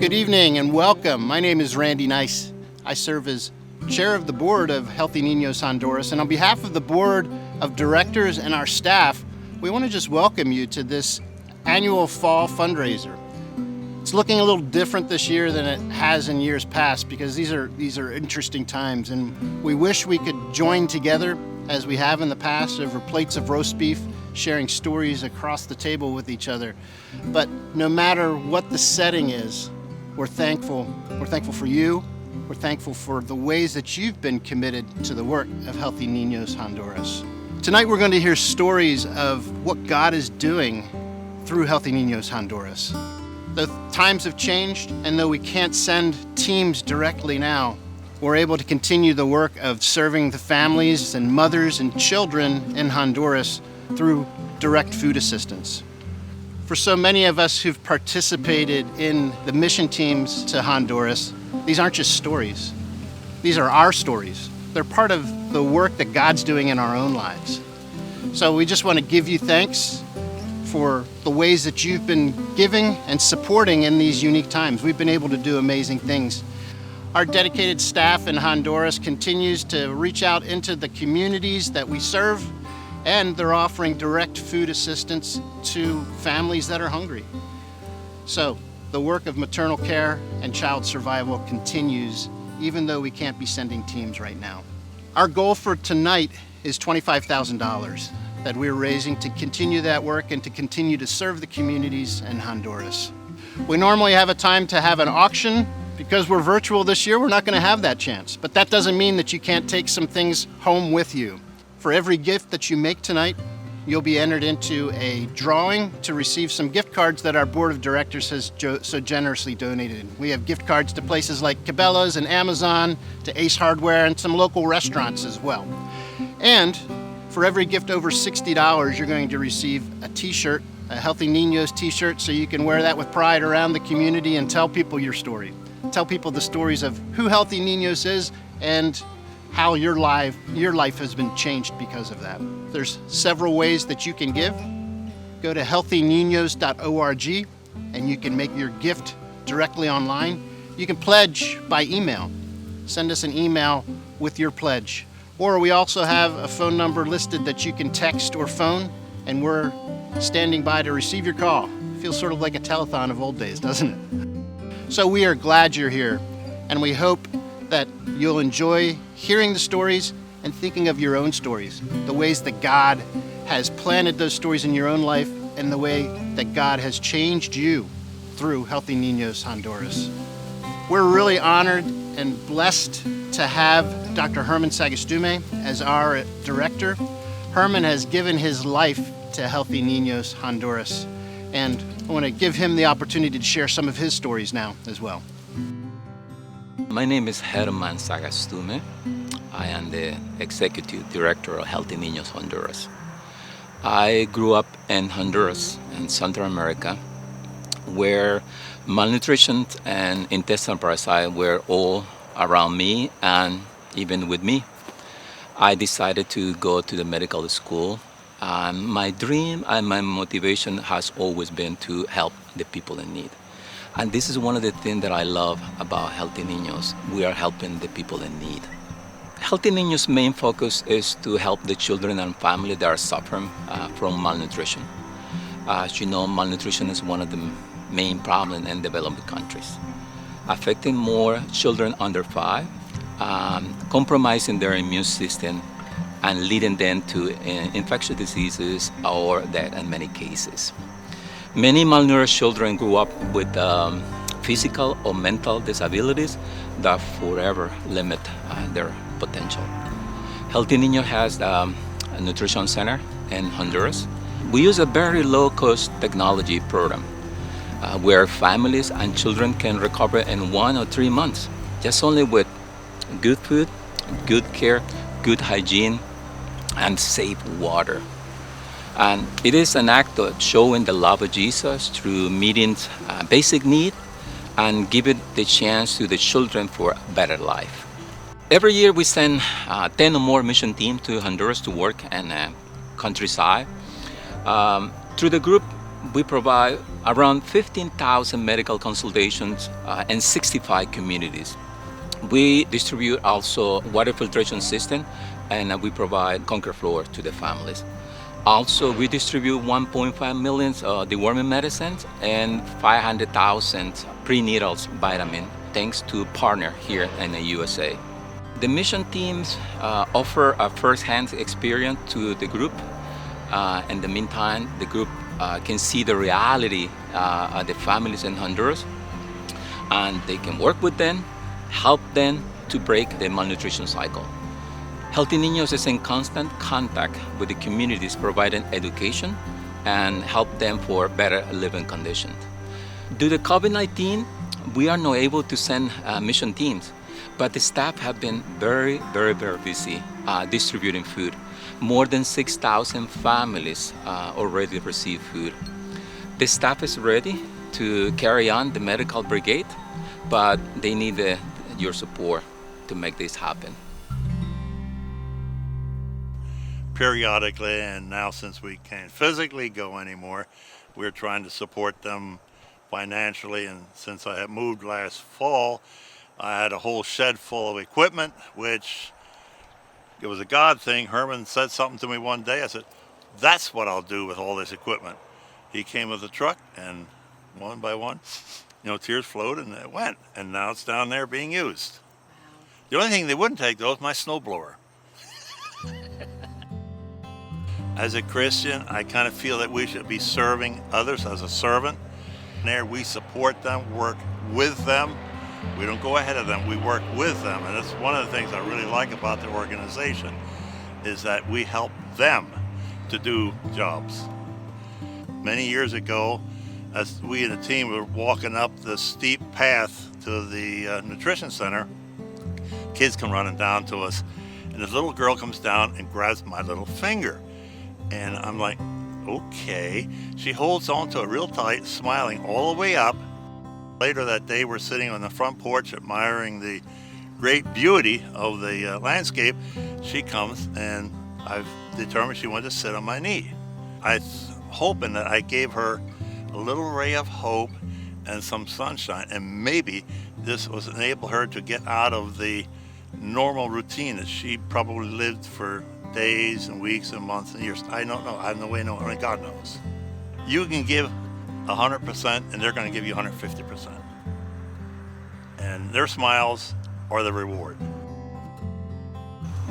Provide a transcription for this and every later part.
Good evening and welcome. My name is Randy Nice. I serve as chair of the board of Healthy Niños Honduras, and on behalf of the board of directors and our staff, we want to just welcome you to this annual fall fundraiser. It's looking a little different this year than it has in years past because these are interesting times, and we wish we could join together as we have in the past over plates of roast beef, sharing stories across the table with each other. But no matter what the setting is, we're thankful. We're thankful for you. We're thankful for the ways that you've been committed to the work of Healthy Niños Honduras. Tonight we're going to hear stories of what God is doing through Healthy Niños Honduras. The times have changed, and though we can't send teams directly now, we're able to continue the work of serving the families and mothers and children in Honduras through direct food assistance. For so many of us who've participated in the mission teams to Honduras, these aren't just stories. These are our stories. They're part of the work that God's doing in our own lives. So we just want to give you thanks for the ways that you've been giving and supporting in these unique times. We've been able to do amazing things. Our dedicated staff in Honduras continues to reach out into the communities that we serve, and they're offering direct food assistance to families that are hungry. So the work of maternal care and child survival continues, even though we can't be sending teams right now. Our goal for tonight is $25,000 that we're raising to continue that work and to continue to serve the communities in Honduras. We normally have a time to have an auction. Because we're virtual this year, we're not going to have that chance. But that doesn't mean that you can't take some things home with you. For every gift that you make tonight, you'll be entered into a drawing to receive some gift cards that our board of directors has so generously donated. We have gift cards to places like Cabela's and Amazon, to Ace Hardware, and some local restaurants as well. And for every gift over $60, you're going to receive a t-shirt, a Healthy Niños t-shirt, so you can wear that with pride around the community and tell people your story. Tell people the stories of who Healthy Niños is and how your life has been changed because of that. There's several ways that you can give. Go to healthyninos.org and you can make your gift directly online. You can pledge by email. Send us an email with your pledge. Or we also have a phone number listed that you can text or phone, and we're standing by to receive your call. Feels sort of like a telethon of old days, doesn't it? So we are glad you're here, and we hope that you'll enjoy hearing the stories and thinking of your own stories, the ways that God has planted those stories in your own life and the way that God has changed you through Healthy Niños Honduras. We're really honored and blessed to have Dr. Herman Sagastume as our director. Herman has given his life to Healthy Niños Honduras, and I want to give him the opportunity to share some of his stories now as well. My name is Herman Sagastume. I am the executive director of Healthy Niños Honduras. I grew up in Honduras in Central America, where malnutrition and intestinal parasites were all around me and even with me. I decided to go to the medical school. My dream and my motivation has always been to help the people in need. And this is one of the things that I love about Healthy Niños. We are helping the people in need. Healthy Niños' main focus is to help the children and families that are suffering from malnutrition. As you know, malnutrition is one of the main problems in developing countries, affecting more children under 5, compromising their immune system, and leading them to infectious diseases or death in many cases. Many malnourished children grew up with physical or mental disabilities that forever limit their potential. Healthy Niños has a nutrition center in Honduras. We use a very low-cost technology program where families and children can recover in 1 or 3 months, just only with good food, good care, good hygiene, and safe water. And it is an act of showing the love of Jesus through meeting basic need and giving the chance to the children for a better life. Every year we send 10 or more mission teams to Honduras to work in countryside. Through the group, we provide around 15,000 medical consultations and 65 communities. We distribute also water filtration system, and we provide concrete floor to the families. Also, we distribute 1.5 million deworming medicines and 500,000 prenatal vitamin, thanks to partner here in the USA. The mission teams offer a first-hand experience to the group. In the meantime, the group can see the reality of the families in Honduras, and they can work with them, help them to break the malnutrition cycle. Healthy Niños is in constant contact with the communities, providing education and help them for better living conditions. Due to COVID-19, we are not able to send mission teams, but the staff have been very busy distributing food. More than 6,000 families already receive food. The staff is ready to carry on the medical brigade, but they need your support to make this happen. Periodically, and now since we can't physically go anymore, we're trying to support them financially. And since I had moved last fall, I had a whole shed full of equipment, which it was a God thing. Herman said something to me one day. I said, that's what I'll do with all this equipment. He came with a truck, and one by one, tears flowed, and it went. And now it's down there being used. Wow. The only thing they wouldn't take, though, is my snowblower. As a Christian, I kind of feel that we should be serving others as a servant. There, we support them, work with them. We don't go ahead of them, we work with them. And that's one of the things I really like about the organization, is that we help them to do jobs. Many years ago, as we and the team were walking up the steep path to the nutrition center, kids come running down to us, and this little girl comes down and grabs my little finger. And I'm like, okay. She holds on to it real tight, smiling all the way up. Later that day, we're sitting on the front porch admiring the great beauty of the landscape. She comes, and I've determined she wanted to sit on my knee. I'm hoping that I gave her a little ray of hope and some sunshine, and maybe this was enable her to get out of the normal routine that she probably lived for days and weeks and months and years. I don't know. I have no way to know. Only God knows. You can give 100%, and they're going to give you 150%. And their smiles are the reward.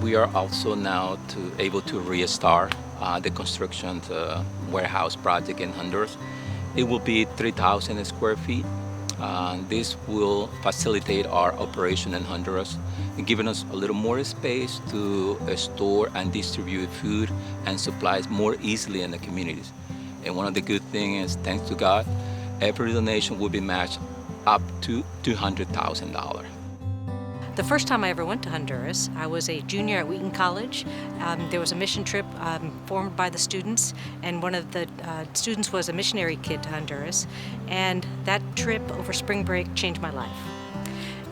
We are also now able to restart the construction warehouse project in Honduras. It will be 3,000 square feet. This will facilitate our operation in Honduras, giving us a little more space to store and distribute food and supplies more easily in the communities. And one of the good things is, thanks to God, every donation will be matched up to $200,000. The first time I ever went to Honduras, I was a junior at Wheaton College. There was a mission trip formed by the students, and one of the students was a missionary kid to Honduras. And that trip over spring break changed my life.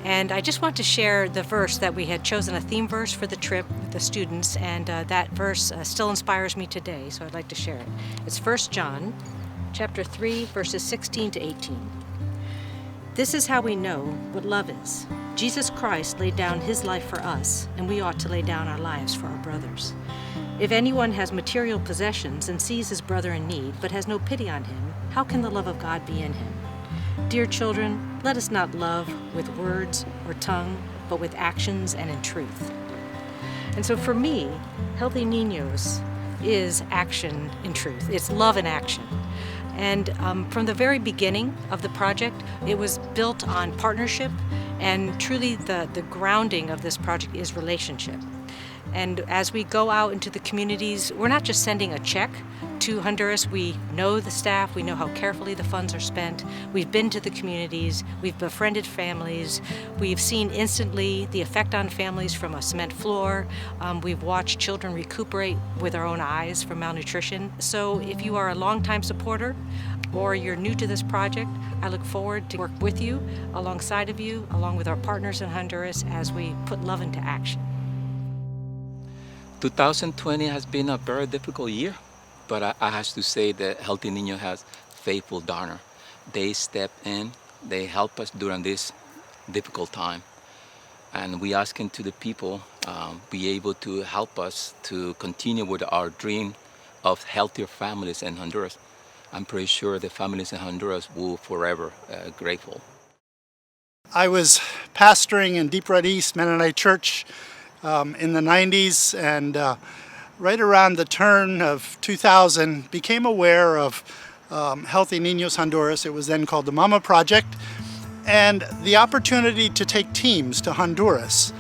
And I just want to share the verse that we had chosen, a theme verse for the trip with the students, and that verse still inspires me today, so I'd like to share it. It's 1 John chapter 3, verses 16 to 18. This is how we know what love is. Jesus Christ laid down his life for us, and we ought to lay down our lives for our brothers. If anyone has material possessions and sees his brother in need, but has no pity on him, how can the love of God be in him? Dear children, let us not love with words or tongue, but with actions and in truth. And so for me, Healthy Niños is action in truth. It's love in action. And from the very beginning of the project, it was built on partnership, and truly the grounding of this project is relationship. And as we go out into the communities, we're not just sending a check to Honduras. We know the staff, we know how carefully the funds are spent. We've been to the communities, we've befriended families, we've seen instantly the effect on families from a cement floor. We've watched children recuperate with our own eyes from malnutrition. So if you are a longtime supporter or you're new to this project, I look forward to work with you, alongside of you, along with our partners in Honduras as we put love into action. 2020 has been a very difficult year, but I have to say that Healthy Niños has faithful donor. they step in, they help us during this difficult time. And we asking to the people be able to help us to continue with our dream of healthier families in Honduras. I'm pretty sure the families in Honduras will forever grateful. I was pastoring in Deep Red East Mennonite Church in the 90s, and right around the turn of 2000 became aware of Healthy Niños Honduras. It was then called the Mama Project, and the opportunity to take teams to Honduras.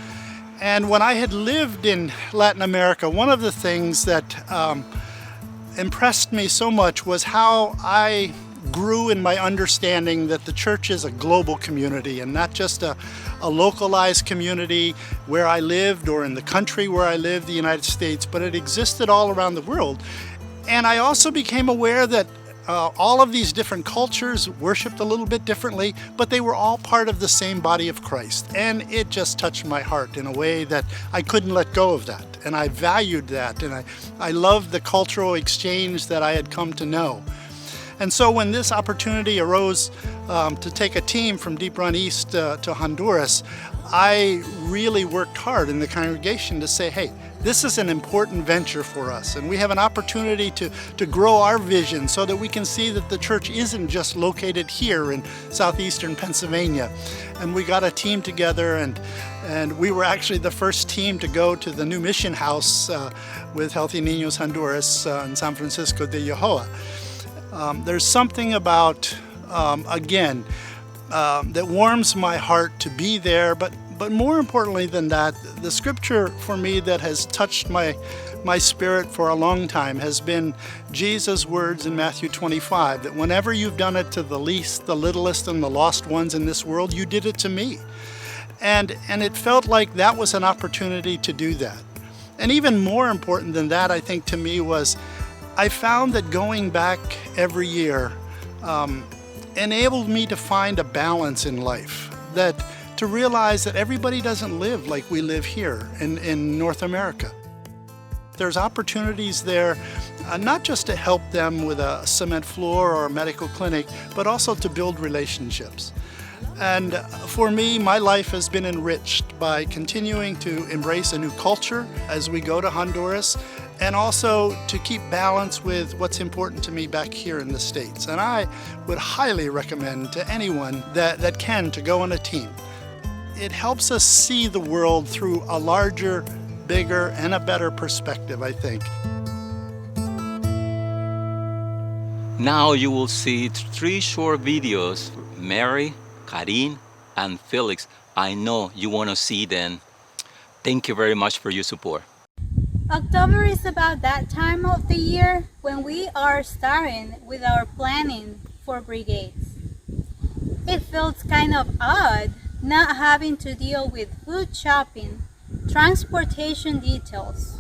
And when I had lived in Latin America, one of the things that impressed me so much was how I grew in my understanding that the church is a global community and not just a localized community where I lived or in the country where I lived, the United States, but it existed all around the world. And I also became aware that all of these different cultures worshiped a little bit differently, but they were all part of the same body of Christ. And it just touched my heart in a way that I couldn't let go of that. And I valued that, and I loved the cultural exchange that I had come to know. And so when this opportunity arose to take a team from Deep Run East to Honduras, I really worked hard in the congregation to say, hey, this is an important venture for us, and we have an opportunity to grow our vision so that we can see that the church isn't just located here in southeastern Pennsylvania. And we got a team together, and we were actually the first team to go to the new mission house with Healthy Niños Honduras in San Francisco de Yohoa. There's something about, again, that warms my heart to be there, but more importantly than that, the scripture for me that has touched my spirit for a long time has been Jesus' words in Matthew 25, that whenever you've done it to the least, the littlest, and the lost ones in this world, you did it to me. And it felt like that was an opportunity to do that. And even more important than that, I think, to me was I found that going back every year enabled me to find a balance in life, that to realize that everybody doesn't live like we live here in North America. There's opportunities there, not just to help them with a cement floor or a medical clinic, but also to build relationships. And for me, my life has been enriched by continuing to embrace a new culture as we go to Honduras, and also to keep balance with what's important to me back here in the States. And I would highly recommend to anyone that can to go on a team. It helps us see the world through a larger, bigger, and a better perspective, I think. Now you will see 3 short videos. Mary, Karin, and Felix. I know you want to see them. Thank you very much for your support. October is about that time of the year when we are starting with our planning for brigades. It feels kind of odd not having to deal with food shopping, transportation details,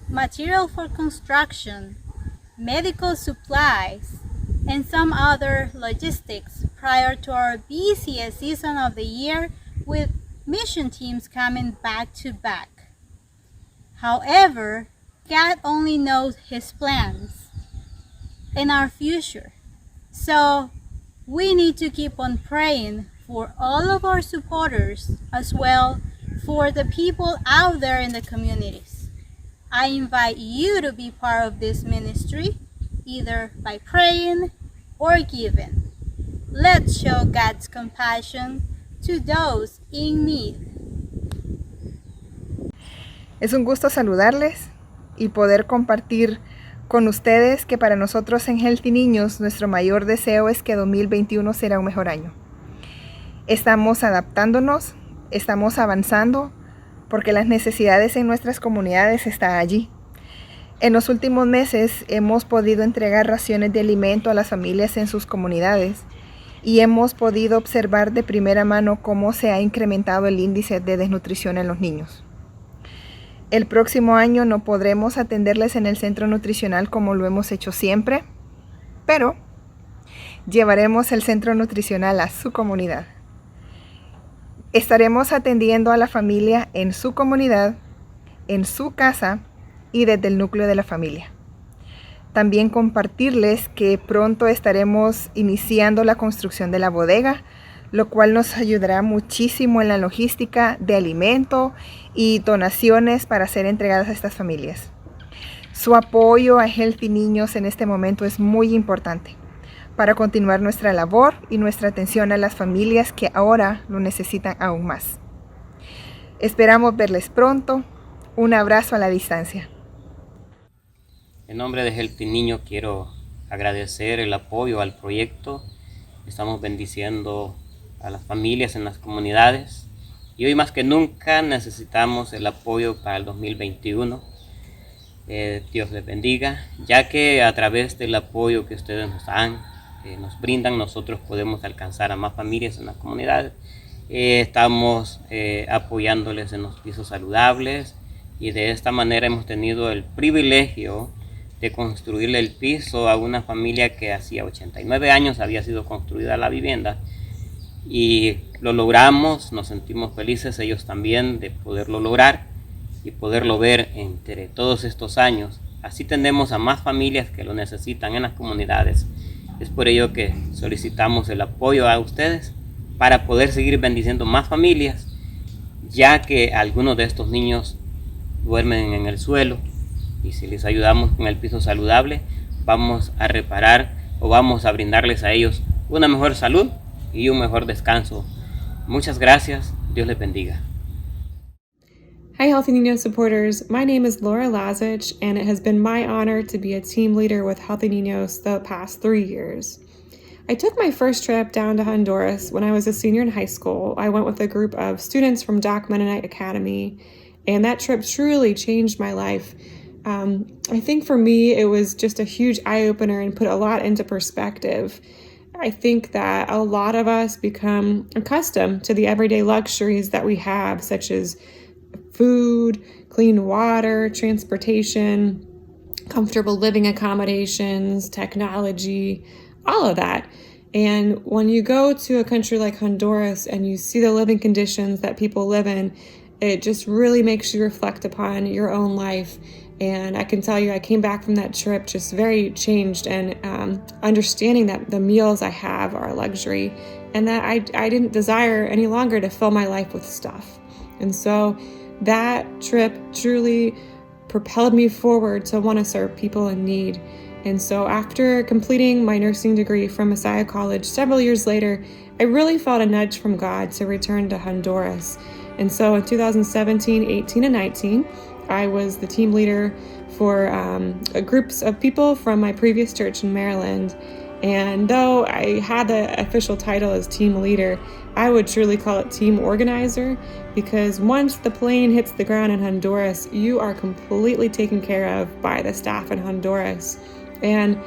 material for construction, medical supplies, and some other logistics prior to our busiest season of the year with mission teams coming back to back. However, God only knows His plans and our future. So we need to keep on praying for all of our supporters, as well for the people out there in the communities. I invite you to be part of this ministry, either by praying or giving. Let's show God's compassion to those in need. Es un gusto saludarles y poder compartir con ustedes que para nosotros en Healthy Niños nuestro mayor deseo es que 2021 será un mejor año. Estamos adaptándonos, estamos avanzando porque las necesidades en nuestras comunidades están allí. En los últimos meses hemos podido entregar raciones de alimento a las familias en sus comunidades y hemos podido observar de primera mano cómo se ha incrementado el índice de desnutrición en los niños. El próximo año no podremos atenderles en el centro nutricional como lo hemos hecho siempre, pero llevaremos el centro nutricional a su comunidad. Estaremos atendiendo a la familia en su comunidad, en su casa y desde el núcleo de la familia. También compartirles que pronto estaremos iniciando la construcción de la bodega, lo cual nos ayudará muchísimo en la logística de alimento y donaciones para ser entregadas a estas familias. Su apoyo a Healthy Niños en este momento es muy importante para continuar nuestra labor y nuestra atención a las familias que ahora lo necesitan aún más. Esperamos verles pronto. Un abrazo a la distancia. En nombre de Healthy Niños quiero agradecer el apoyo al proyecto. Estamos bendiciendo a las familias en las comunidades y hoy más que nunca necesitamos el apoyo para el 2021. Dios les bendiga, ya que a través del apoyo que ustedes nos dan, nos brindan, nosotros podemos alcanzar a más familias en las comunidades. Estamos apoyándoles en los pisos saludables y de esta manera hemos tenido el privilegio de construirle el piso a una familia que hacía 89 años había sido construida la vivienda y lo logramos, nos sentimos felices ellos también de poderlo lograr y poderlo ver entre todos estos años. Así tendemos a más familias que lo necesitan en las comunidades. Es por ello que solicitamos el apoyo a ustedes para poder seguir bendiciendo más familias, ya que algunos de estos niños duermen en el suelo y si les ayudamos con el piso saludable, vamos a reparar o vamos a brindarles a ellos una mejor salud y un mejor descanso. Muchas gracias. Dios les bendiga. Hi, Healthy Niños supporters. My name is Laura Lazich, and it has been my honor to be a team leader with Healthy Niños the past 3 years. I took my first trip down to Honduras when I was a senior in high school. I went with a group of students from Doc Mennonite Academy, and that trip truly changed my life. I think for me, it was just a huge eye-opener and put a lot into perspective. I think that a lot of us become accustomed to the everyday luxuries that we have, such as food, clean water, transportation, comfortable living accommodations, technology, all of that. And when you go to a country like Honduras and you see the living conditions that people live in, it just really makes you reflect upon your own life. And I can tell you, I came back from that trip just very changed and understanding that the meals I have are a luxury and that I didn't desire any longer to fill my life with stuff. And so that trip truly propelled me forward to want to serve people in need. And so after completing my nursing degree from Messiah College several years later, I really felt a nudge from God to return to Honduras. And so in 2017, 18, and 19, I was the team leader for groups of people from my previous church in Maryland. And though I had the official title as team leader, I would truly call it team organizer, because once the plane hits the ground in Honduras, you are completely taken care of by the staff in Honduras. And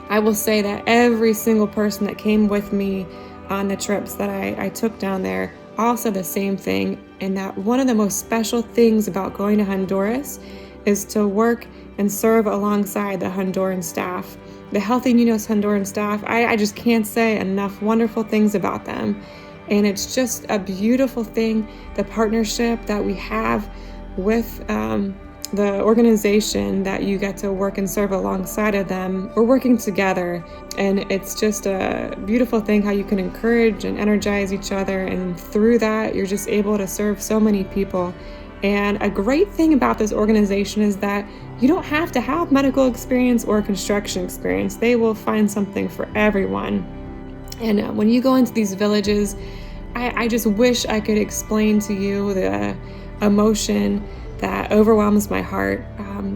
I will say that every single person that came with me on the trips that I took down there all said the same thing, and that one of the most special things about going to Honduras is to work and serve alongside the Honduran staff. The Healthy Niños Honduran staff, I just can't say enough wonderful things about them. And it's just a beautiful thing, the partnership that we have with the organization that you get to work and serve alongside of them. We're working together, and it's just a beautiful thing how you can encourage and energize each other, and through that you're just able to serve so many people. And a great thing about this organization is that you don't have to have medical experience or construction experience. They will find something for everyone. And when you go into these villages, I just wish I could explain to you the emotion that overwhelms my heart.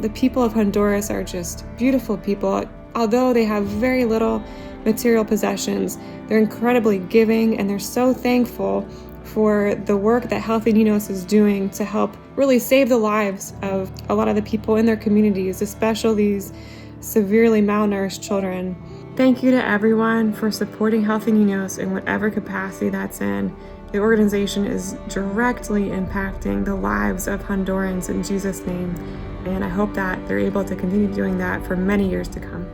The people of Honduras are just beautiful people. Although they have very little material possessions, they're incredibly giving, and they're so thankful for the work that Healthy Niños is doing to help really save the lives of a lot of the people in their communities, especially these severely malnourished children. Thank you to everyone for supporting Healthy Niños in whatever capacity that's in. The organization is directly impacting the lives of Hondurans in Jesus' name, and I hope that they're able to continue doing that for many years to come.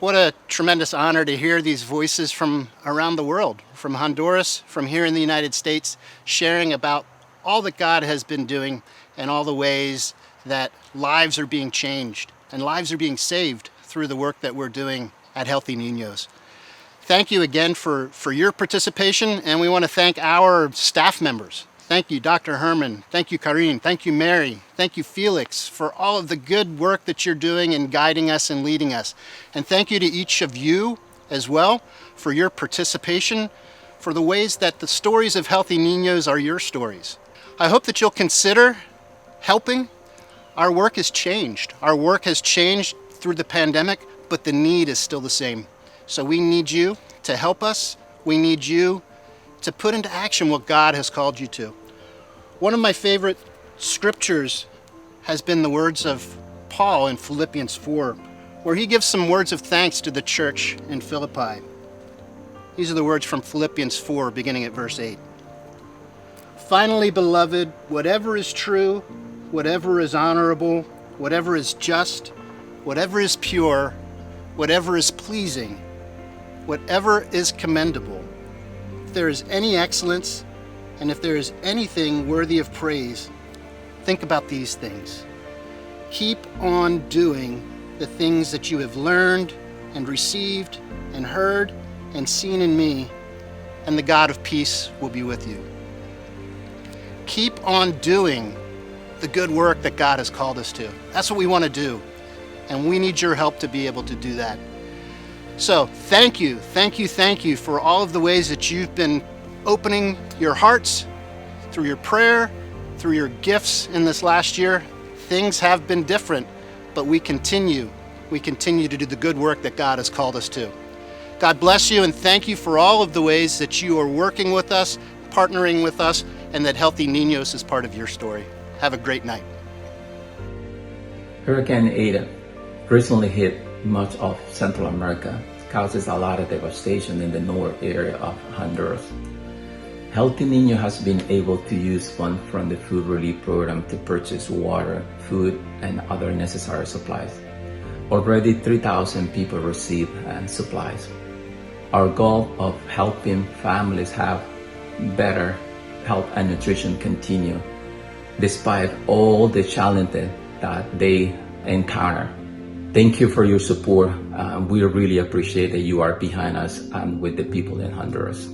What a tremendous honor to hear these voices from around the world, from Honduras, from here in the United States, sharing about all that God has been doing and all the ways that lives are being changed and lives are being saved through the work that we're doing at Healthy Niños. Thank you again for your participation, and we want to thank our staff members. Thank you, Dr. Herman. Thank you, Karine. Thank you, Mary. Thank you, Felix, for all of the good work that you're doing in guiding us and leading us. And thank you to each of you as well for your participation, for the ways that the stories of Healthy Niños are your stories. I hope that you'll consider helping. Our work has changed. Our work has changed through the pandemic, but the need is still the same. So we need you to help us. We need you to put into action what God has called you to. One of my favorite scriptures has been the words of Paul in Philippians 4, where he gives some words of thanks to the church in Philippi. These are the words from Philippians 4, beginning at verse 8. Finally, beloved, whatever is true, whatever is honorable, whatever is just, whatever is pure, whatever is pleasing, whatever is commendable, if there is any excellence, and if there is anything worthy of praise, think about these things. Keep on doing the things that you have learned and received and heard and seen in me, and the God of peace will be with you. Keep on doing the good work that God has called us to. That's what we want to do, and we need your help to be able to do that. So thank you for all of the ways that you've been opening your hearts through your prayer, through your gifts in this last year. Things have been different, but we continue to do the good work that God has called us to. God bless you, and thank you for all of the ways that you are working with us, partnering with us, and that Healthy Niños is part of your story. Have a great night. Hurricane Eta recently hit much of Central America, causes a lot of devastation in the north area of Honduras. Healthy Niño has been able to use funds from the food relief program to purchase water, food, and other necessary supplies. Already 3,000 people receive supplies. Our goal of helping families have better health and nutrition continue despite all the challenges that they encounter. Thank you for your support. We really appreciate that you are behind us and with the people in Honduras.